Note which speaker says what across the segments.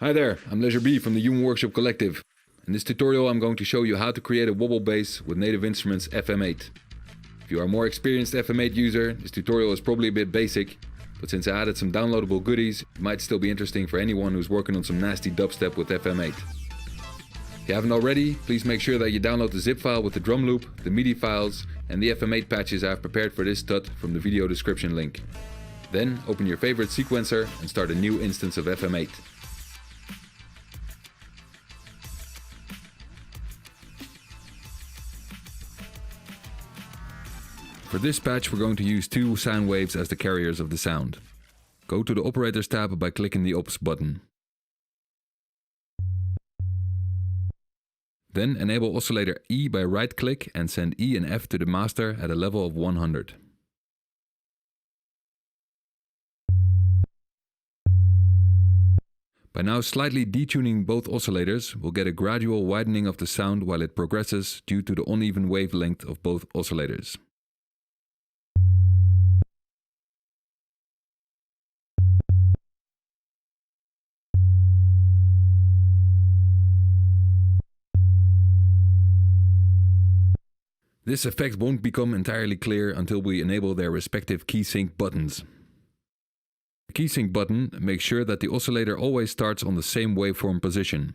Speaker 1: Hi there, I'm Leisure B from the Human Workshop Collective. In this tutorial I'm going to show you how to create a wobble bass with Native Instruments FM8. If you are a more experienced FM8 user, this tutorial is probably a bit basic, but since I added some downloadable goodies, it might still be interesting for anyone who's working on some nasty dubstep with FM8. If you haven't already, please make sure that you download the zip file with the drum loop, the MIDI files and the FM8 patches I've prepared for this tut from the video description link. Then open your favorite sequencer and start a new instance of FM8. For this patch we're going to use two sound waves as the carriers of the sound. Go to the Operators tab by clicking the Ops button. Then enable oscillator E by right click and send E and F to the master at a level of 100. By now slightly detuning both oscillators, we'll get a gradual widening of the sound while it progresses due to the uneven wavelength of both oscillators. This effect won't become entirely clear until we enable their respective key sync buttons. The key sync button makes sure that the oscillator always starts on the same waveform position.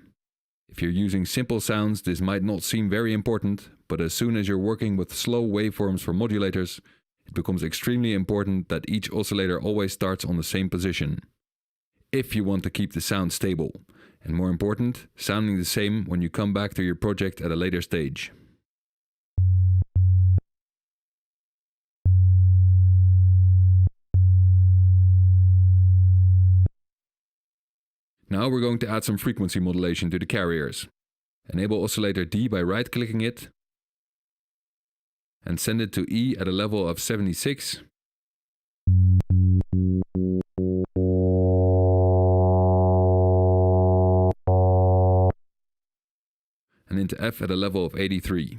Speaker 1: If you're using simple sounds, this might not seem very important, but as soon as you're working with slow waveforms for modulators, it becomes extremely important that each oscillator always starts on the same position. If you want to keep the sound stable, and more important, sounding the same when you come back to your project at a later stage. Now we're going to add some frequency modulation to the carriers. Enable oscillator D by right-clicking it and send it to E at a level of 76. And into F at a level of 83.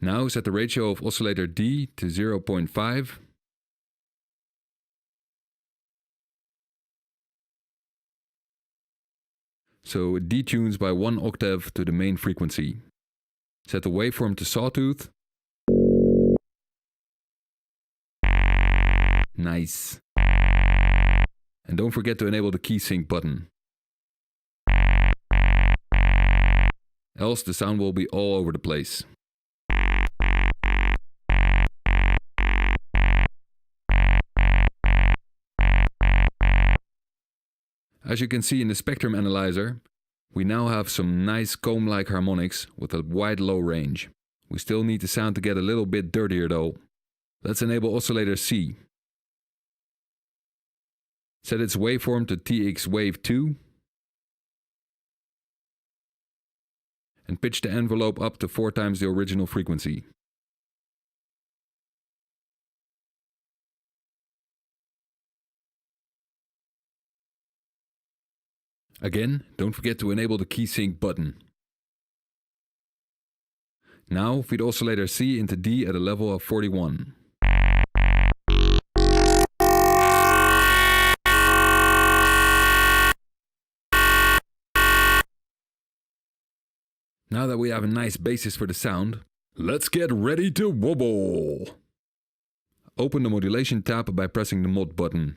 Speaker 1: Now set the ratio of oscillator D to 0.5. So it detunes by 1 octave to the main frequency. Set the waveform to sawtooth. Nice. And don't forget to enable the key sync button. Else the sound will be all over the place. As you can see in the spectrum analyzer, we now have some nice comb-like harmonics with a wide low range. We still need the sound to get a little bit dirtier though. Let's enable oscillator C. Set its waveform to TX wave 2 and pitch the envelope up to 4 times the original frequency. Again, don't forget to enable the key sync button. Now feed oscillator C into D at a level of 41. Now that we have a nice basis for the sound, let's get ready to wobble! Open the modulation tab by pressing the mod button.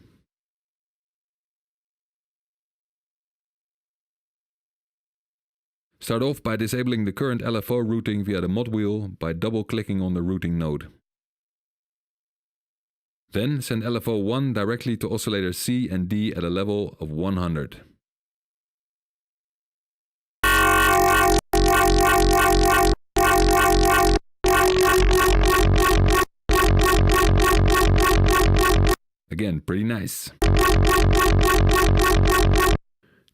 Speaker 1: Start off by disabling the current LFO routing via the mod wheel by double-clicking on the routing node. Then send LFO 1 directly to oscillator C and D at a level of 100. Again, pretty nice.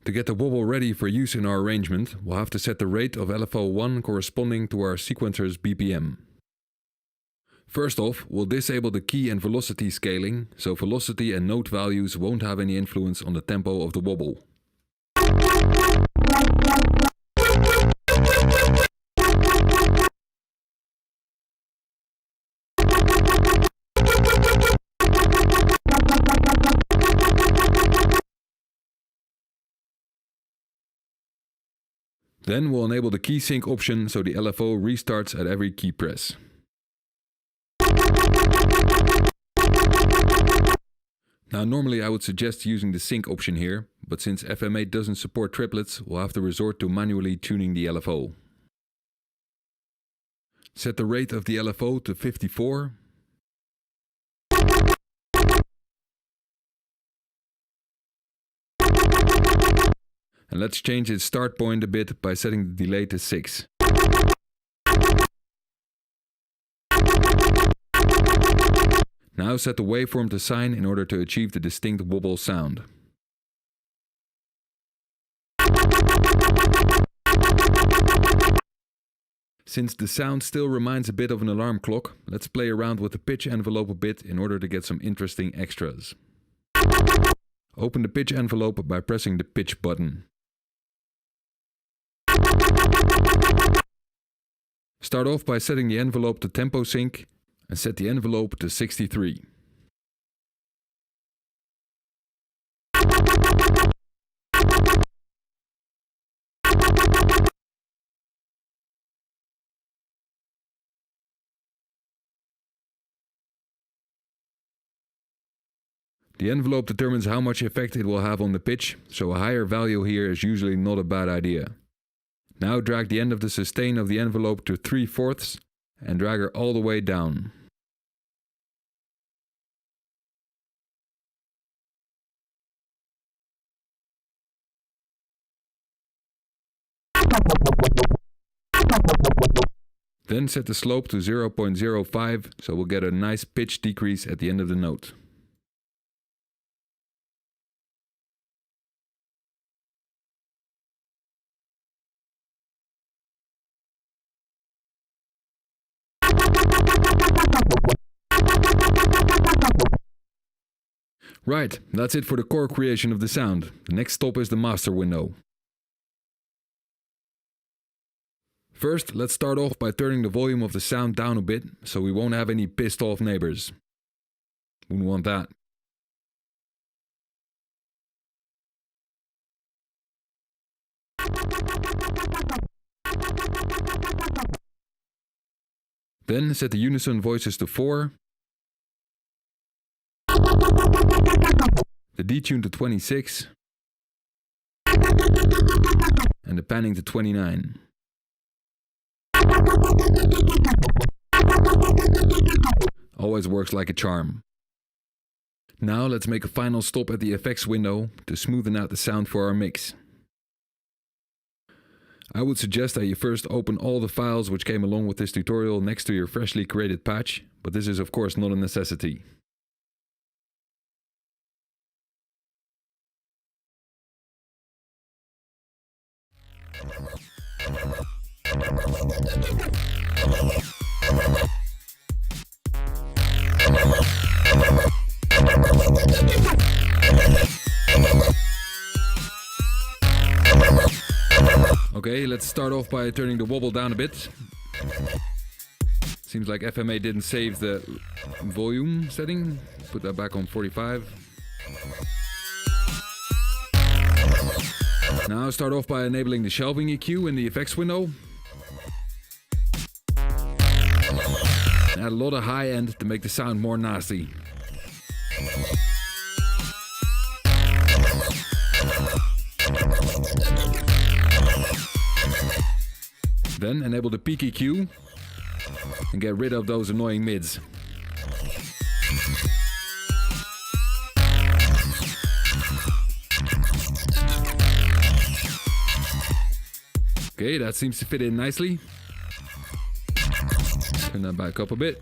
Speaker 1: To get the wobble ready for use in our arrangement, we'll have to set the rate of LFO1 corresponding to our sequencer's BPM. First off, we'll disable the key and velocity scaling, so velocity and note values won't have any influence on the tempo of the wobble. Then we'll enable the key sync option so the LFO restarts at every key press. Now normally I would suggest using the sync option here, but since FM8 doesn't support triplets, we'll have to resort to manually tuning the LFO. Set the rate of the LFO to 54. And let's change its start point a bit by setting the delay to 6. Now set the waveform to sine in order to achieve the distinct wobble sound. Since the sound still reminds a bit of an alarm clock, let's play around with the pitch envelope a bit in order to get some interesting extras. Open the pitch envelope by pressing the pitch button. Start off by setting the envelope to tempo sync and set the envelope to 63. The envelope determines how much effect it will have on the pitch, so a higher value here is usually not a bad idea. Now drag the end of the sustain of the envelope to 3/4 and drag her all the way down. Then set the slope to 0.05 so we'll get a nice pitch decrease at the end of the note. Right, that's it for the core creation of the sound. The next stop is the master window. First, let's start off by turning the volume of the sound down a bit, so we won't have any pissed off neighbors. Wouldn't want that. Then set the unison voices to 4, the detune to 26, and the panning to 29. Always works like a charm. Now let's make a final stop at the effects window to smoothen out the sound for our mix. I would suggest that you first open all the files which came along with this tutorial next to your freshly created patch, but this is of course not a necessity. Okay, let's start off by turning the wobble down a bit. Seems like FM8 didn't save the volume setting. Put that back on 45. Now start off by enabling the shelving EQ in the effects window. Add a lot of high end to make the sound more nasty. Then enable the peak EQ and get rid of those annoying mids. Okay, that seems to fit in nicely. Turn that back up a bit.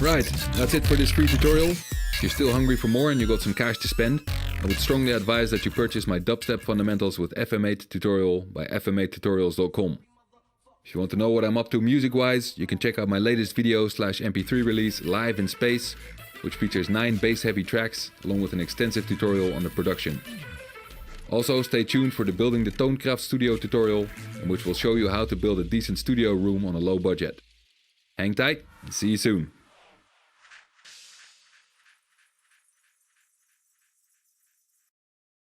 Speaker 1: Right, that's it for this free tutorial. If you're still hungry for more and you got some cash to spend, I would strongly advise that you purchase my dubstep fundamentals with FM8 tutorial by fm8tutorials.com. If you want to know what I'm up to music-wise, you can check out my latest video/MP3 release, Live in Space, which features 9 bass-heavy tracks, along with an extensive tutorial on the production. Also, stay tuned for the Building the Toonkraft Studio tutorial, in which will show you how to build a decent studio room on a low budget. Hang tight, and see you soon.